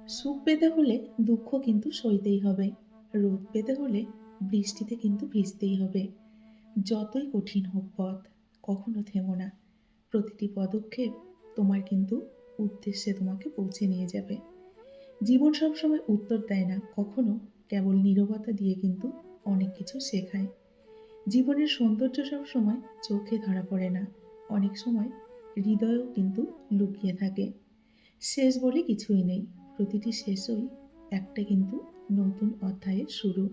সুখ পেতে হলে দুঃখ কিন্তু সইতেই হবে। রোদ পেতে হলে বৃষ্টিতে কিন্তু ভিজতেই হবে। যতই কঠিন হোক পথ, কখনো থেমো না। প্রতিটি পদক্ষেপ তোমার কিন্তু উদ্দেশ্যে তোমাকে পৌঁছে নিয়ে যাবে। জীবন সবসময় উত্তর দেয় না, কখনো কেবল নীরবতা দিয়ে কিন্তু অনেক কিছু শেখায়। জীবনের সৌন্দর্য সবসময় চোখে ধরা পড়ে না, অনেক সময় হৃদয়েও কিন্তু লুকিয়ে থাকে। শেষ বলে কিছুই নেই। প্রতিটি শেষই একটা কিন্তু নতুন অধ্যায়ের শুরু।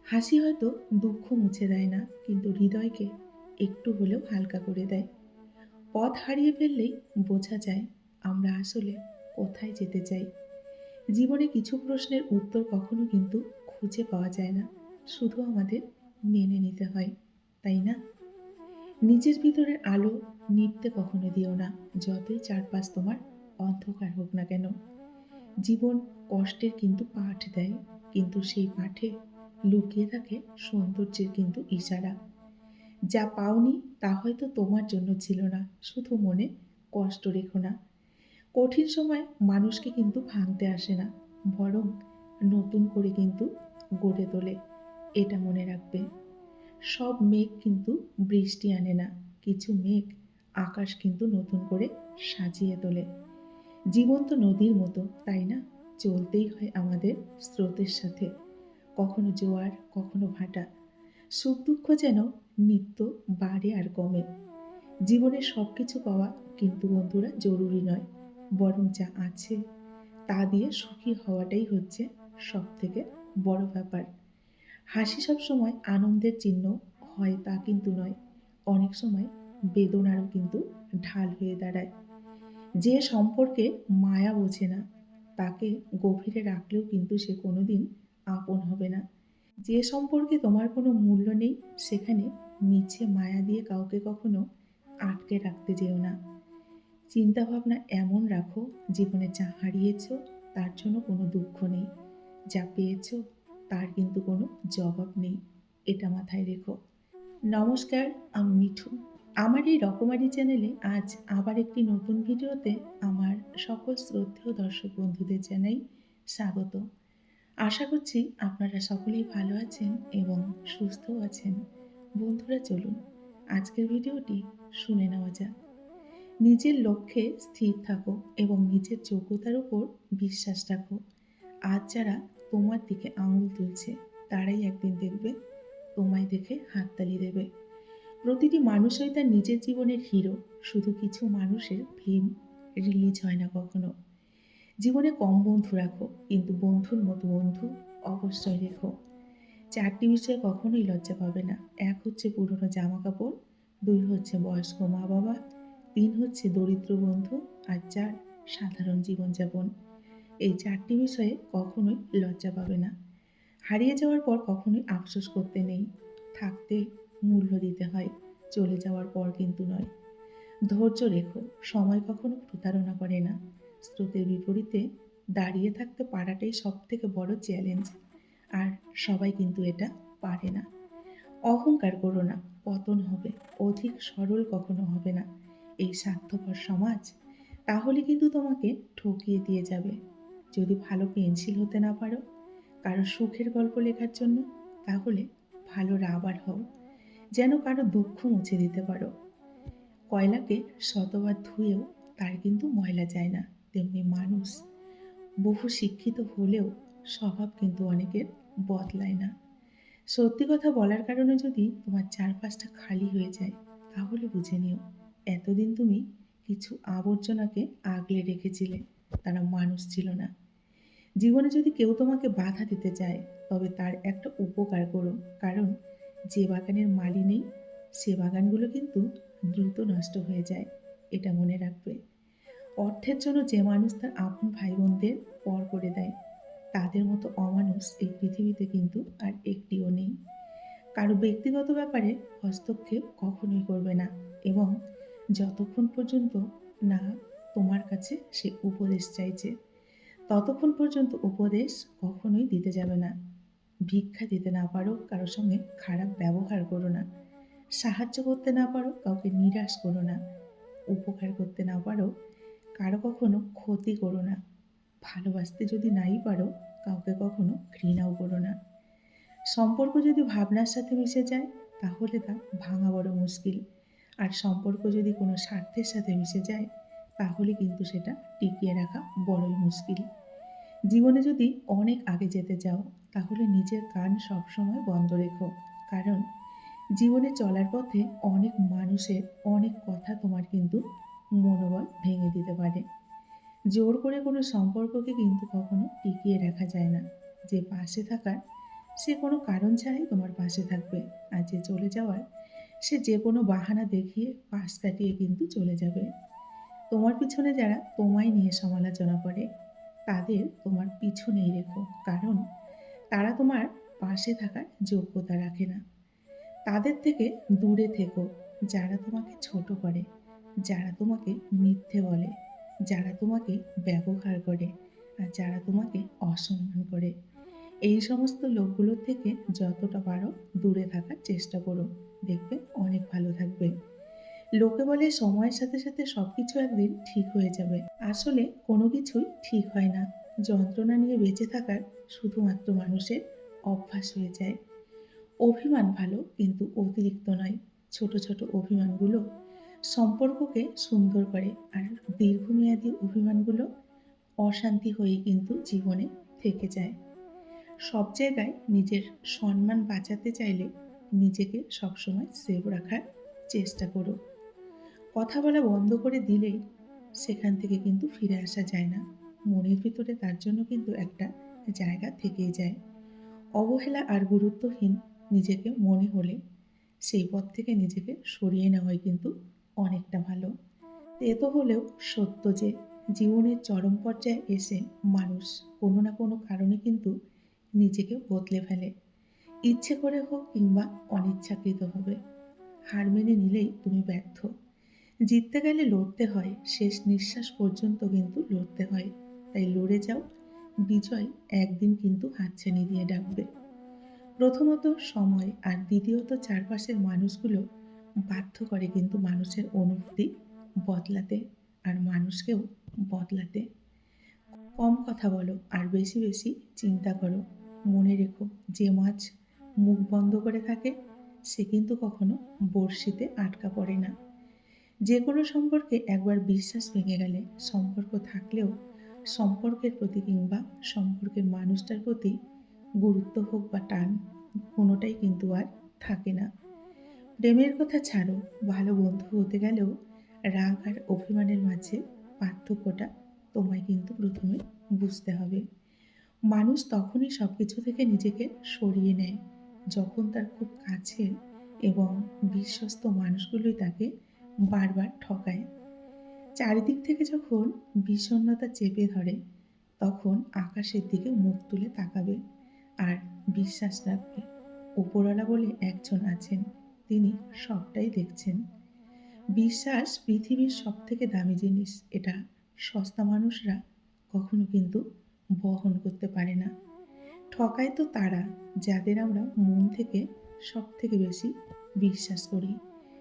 হাসি হয়তো দুঃখ মুছে দেয় না, কিন্তু হৃদয়কে একটু হলেও হালকা করে দেয়। পথ হারিয়ে ফেললেই বোঝা যায় আমরা আসলে কোথায় যেতে চাই। জীবনে কিছু প্রশ্নের উত্তর কখনো কিন্তু খুঁজে পাওয়া যায় না, শুধু আমাদের মেনে নিতে হয়, তাই না? নিজের ভিতরের আলো নিভতে কখনো দিও না, যতই চারপাশ তোমার অন্ধকার হোক না কেন। জীবন কষ্টের কিন্তু পাঠ দেয়, কিন্তু সেই পাঠে লুকিয়ে থাকে সৌন্দর্যের কিন্তু ইশারা। যা পাওনি তা হয়তো তোমার জন্য ছিল না, শুধু মনে কষ্ট রেখো না। কঠিন সময় মানুষকে কিন্তু ভাঙতে আসে না, বরং নতুন করে কিন্তু গড়ে তোলে। এটা মনে রাখবে। সব মেঘ কিন্তু বৃষ্টি আনে না, কিছু মেঘ আকাশ কিন্তু নতুন করে সাজিয়ে তোলে। জীবন তো নদীর মতো, তাই না? চলতেই হয় আমাদের স্রোতের সাথে, কখনো জোয়ার, কখনো ভাটা। সুখ দুঃখ যেন নিত্য বাড়ে আর কমে। জীবনে সবকিছু পাওয়া কিন্তু বন্ধুরা জরুরি নয়, বরং যা আছে তা দিয়ে সুখী হওয়াটাই হচ্ছে সব থেকে বড় ব্যাপার। হাসি সবসময় আনন্দের চিহ্ন হয় তা কিন্তু নয়, অনেক সময় বেদনারও কিন্তু ঢাল হয়ে দাঁড়ায়। যে সম্পর্কে মায়া বোঝে না, তাকে গভীরে রাখলেও কিন্তু সে কোনোদিন আপন হবে না। যে সম্পর্কে তোমার কোনো মূল্য নেই, সেখানে মিছে মায়া দিয়ে কাউকে কখনো আটকে রাখতে যেও না। চিন্তাভাবনা এমন রাখো, জীবনে যা হারিয়েছ তার জন্য কোনো দুঃখ নেই, যা পেয়েছ তার কিন্তু কোনো জবাব নেই। এটা মাথায় রেখো। নমস্কার, আমি মিঠু। আমার এই রকমারি চ্যানেলে আজ আবার একটি নতুন ভিডিওতে আমার সকল শ্রদ্ধেয় দর্শক বন্ধুদের জানাই স্বাগত। আশা করছি আপনারা সকলেই ভালো আছেন এবং সুস্থও আছেন। বন্ধুরা, চলুন আজকের ভিডিওটি শুনে নেওয়া যাক। নিজের লক্ষ্যে স্থির থাকো এবং নিজের যোগ্যতার উপর বিশ্বাস রাখো। আজ যারা তোমার দিকে আঙুল তুলছে, তারাই একদিন দেখবে তোমায় দেখে হাততালি দেবে। প্রতিটি মানুষই তার নিজের জীবনের হিরো, শুধু কিছু মানুষের ফিল্ম রিলিজ হয় না কখনো। জীবনে কম বন্ধু রাখো, কিন্তু বন্ধুর মতো বন্ধু অবশ্যই রেখো। ৪টি বিষয়ে কখনোই লজ্জা পাবে না। ১ হচ্ছে পুরনো জামাকাপড়, ২ হচ্ছে বয়স্ক মা-বাবা, ৩ হচ্ছে দরিদ্র বন্ধু, আর ৪ সাধারণ জীবনযাপন। এই ৪টি বিষয়ে কখনোই লজ্জা পাবে না। হারিয়ে যাওয়ার পর কখনোই আফসোস করতে নেই। থাকতে মূল্য দিতে হয়, চলে যাওয়ার পর কিন্তু নয়। ধৈর্য রেখো, সময় কখনো প্রতারণা করে না। স্রোতের বিপরীতে দাঁড়িয়ে থাকতে পারাটাই সবথেকে বড় চ্যালেঞ্জ। আর সবাই কিন্তু এটা পারে না। অহংকার করো না, পতন হবে। অধিক সরল কখনো হবে না এই স্বার্থপর সমাজ, তাহলে কিন্তু তোমাকে ঠকিয়ে দিয়ে যাবে। যদি ভালো পেন্সিল হতে না পারো কারো সুখের গল্প লেখার জন্য, তাহলে ভালো রাবার হও, যেন কারো দুঃখ মুছে দিতে পারো। কয়লাকে শতবার ধুয়েও তার কিন্তু ময়লা যায় না, তেমনি মানুষ বহু শিক্ষিত হলেও স্বভাব কিন্তু অনেকের বদলায় না। সত্যি কথা বলার কারণে যদি তোমার চারপাশটা খালি হয়ে যায়, তাহলে বুঝে নিও এতদিন তুমি কিছু আবর্জনাকে আগলে রেখেছিলে, তারা মানুষ ছিল না। জীবনে যদি কেউ তোমাকে বাধা দিতে চায়, তবে তার একটা উপকার করো, কারণ যে বাগানের মালি নেই, সে বাগানগুলো কিন্তু দ্রুত নষ্ট হয়ে যায়। এটা মনে রাখবে। অর্থের জন্য যে মানুষ তার আপন ভাই বোনদের পর করে দেয়, তাদের মতো অমানুষ এই পৃথিবীতে কিন্তু আর একটিও নেই। কারো ব্যক্তিগত ব্যাপারে হস্তক্ষেপ কখনোই করবে না, এবং যতক্ষণ পর্যন্ত না তোমার কাছে সে উপদেশ চাইছে, ততক্ষণ পর্যন্ত উপদেশ কখনোই দিতে যাবে না। ভিক্ষা দিতে না পারো কারোর সঙ্গে খারাপ ব্যবহার করো না। সাহায্য করতে না পারো কাউকে নিরাশ করো না। উপকার করতে না পারো কারো কখনো ক্ষতি করো না। ভালোবাসতে যদি নাই পারো, কাউকে কখনো ঘৃণাও করো না। সম্পর্ক যদি ভাবনার সাথে মিশে যায়, তাহলে তা ভাঙা বড় মুশকিল। আর সম্পর্ক যদি কোনো স্বার্থের সাথে মিশে যায়, তাহলে কিন্তু সেটা টিকিয়ে রাখা বড়ই মুশকিল। জীবনে যদি অনেক আগে যেতে চাও, তাহলে নিজের কান সবসময় বন্ধ রেখো। কারণ জীবনে চলার পথে অনেক মানুষের অনেক কথা তোমার কিন্তু মনোবল ভেঙে দিতে পারে। জোর করে কোনো সম্পর্ককে কিন্তু কখনো টিকিয়ে রাখা যায় না। যে পাশে থাকার, সে কোনো কারণ ছাড়াই তোমার পাশে থাকবে। আর যে চলে যাওয়ার, সে যে কোনো বাহানা দেখিয়ে পাশ কাটিয়ে কিন্তু চলে যাবে। তোমার পিছনে যারা তোমায় নিয়ে সমালোচনা করে, তাদের তোমার পিছনেই রেখো। কারণ তারা তোমার পাশে থাকার যোগ্যতা রাখে না। তাদের থেকে দূরে থেকো। যারা তোমাকে ছোট করে, যারা তোমাকে মিথ্যে বলে, যারা তোমাকে ব্যবহার করে, আর যারা তোমাকে অসম্মান করে। এই সমস্ত লোকগুলোর থেকে যতটা পারো দূরে থাকার চেষ্টা করো। দেখবে অনেক ভালো থাকবে। লোকে বলে সময়ের সাথে সাথে সবকিছু একদিন ঠিক হয়ে যাবে। আসলে কোনো কিছুই ঠিক হয় না। যন্ত্রণা নিয়ে বেঁচে থাকার শুধুমাত্র মানুষের অভ্যাস হয়ে যায়। অভিমান ভালো, কিন্তু অতিরিক্ত নয়। ছোট ছোট অভিমানগুলো সম্পর্ককে সুন্দর করে, আর দীর্ঘমেয়াদী অভিমানগুলো অশান্তি হয়ে কিন্তু জীবনে থেকে যায়। সব জায়গায় নিজের সম্মান বাঁচাতে চাইলে নিজেকে সবসময় সেভ রাখার চেষ্টা করো। কথা বলা বন্ধ করে দিলেই সেখান থেকে কিন্তু ফিরে আসা যায় না। মনের ভিতরে তার জন্য কিন্তু একটা জায়গা থেকেই যায়। অবহেলা আর গুরুত্বহীন নিজেকে মনে হলে সেই পথ থেকে নিজেকে সরিয়ে নেওয়াই কিন্তু অনেকটা ভালো। এ তো হলেও সত্য যে জীবনের চরম পর্যায়ে এসে মানুষ কোনো না কোনো কারণে কিন্তু নিজেকে বদলে ফেলে। ইচ্ছে করে হোক কিংবা অনিচ্ছাকৃতভাবে। হার মেনে নিলেই তুমি ব্যর্থ। জিততে গেলে লড়তে হয়, শেষ নিঃশ্বাস পর্যন্ত কিন্তু লড়তে হয়। তাই লড়ে যাও, বিজয় একদিন কিন্তু হাতছানি দিয়ে ডাকবে। প্রথমত সময়, আর দ্বিতীয়ত চারপাশের মানুষগুলো বাধ্য করে কিন্তু মানুষের অনুভূতি বদলাতে, আর মানুষকেও বদলাতে। কম কথা বলো আর বেশি বেশি চিন্তা করো। মনে রেখো, যে মাছ মুখ বন্ধ করে থাকে, সে কিন্তু কখনো বড়শিতে আটকা পড়ে না। যে কোনো সম্পর্কে একবার বিশ্বাস ভেঙে গেলে, সম্পর্ক থাকলেও সম্পর্কের প্রতি কিংবা সম্পর্কের মানুষটার প্রতি গুরুত্ব হোক বা টান, কোনোটাই কিন্তু আর থাকে না। প্রেমের কথা ছাড়ো, ভালো বন্ধু হতে গেলেও রাগ আর অভিমানের মাঝে পার্থক্যটা তোমায় কিন্তু প্রথমে বুঝতে হবে। মানুষ তখনই সবকিছু থেকে নিজেকে সরিয়ে নেয়, যখন তার খুব কাছের এবং বিশ্বস্ত মানুষগুলোই তাকে বারবার ঠকায়। চারিদিক থেকে যখন বিষণ্ণতা চেপে ধরে, তখন আকাশের দিকে মুখ তুলে তাকাবে আর বিশ্বাস রাখবে, উপরওয়ালা বলে একজন আছেন, তিনি সবটাই দেখছেন। বিশ্বাস পৃথিবীর সবথেকে দামি জিনিস। এটা সস্তা মানুষরা কখনো কিন্তু বহন করতে পারে না। ঠকায় তো তারা, যাদের আমরা মন থেকে সবথেকে বেশি বিশ্বাস করি।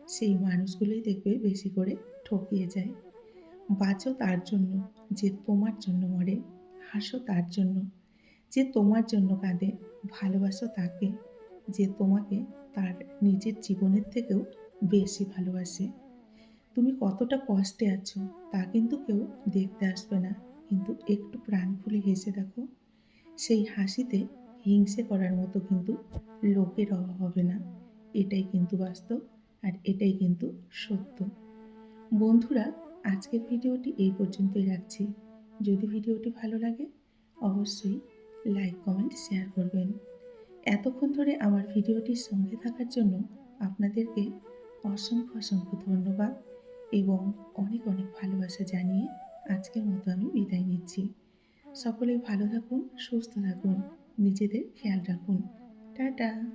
সেই মানুষগুলোই দেখবে বেশি করে ঠকিয়ে যায়। বাঁচো তার জন্য যে তোমার জন্য মরে, হাসো তার জন্য যে তোমার জন্য কাঁদে, ভালোবাসো তাকে যে তোমাকে তার নিজের জীবনের থেকেও বেশি ভালোবাসে। তুমি কতটা কষ্টে আছো তা কিন্তু কেউ দেখতে আসবে না, কিন্তু একটু প্রাণ খুলে হেসে দেখো, সেই হাসিতে হিংসে করার মতো কিন্তু লোকের অভাব হবে না। এটাই কিন্তু বাস্তব, আর এটাই কিন্তু সত্য। বন্ধুরা, আজকের ভিডিওটি এই পর্যন্তই রাখছি। যদি ভিডিওটি ভালো লাগে, অবশ্যই লাইক, কমেন্ট, শেয়ার করবেন। এতক্ষণ ধরে আমার ভিডিওটির সঙ্গে থাকার জন্য আপনাদেরকে অসংখ্য অসংখ্য ধন্যবাদ এবং অনেক অনেক ভালোবাসা জানিয়ে আজকের মতো আমি বিদায় নিচ্ছি। সকলেই ভালো থাকুন, সুস্থ থাকুন, নিজেদের খেয়াল রাখুন। টাটা।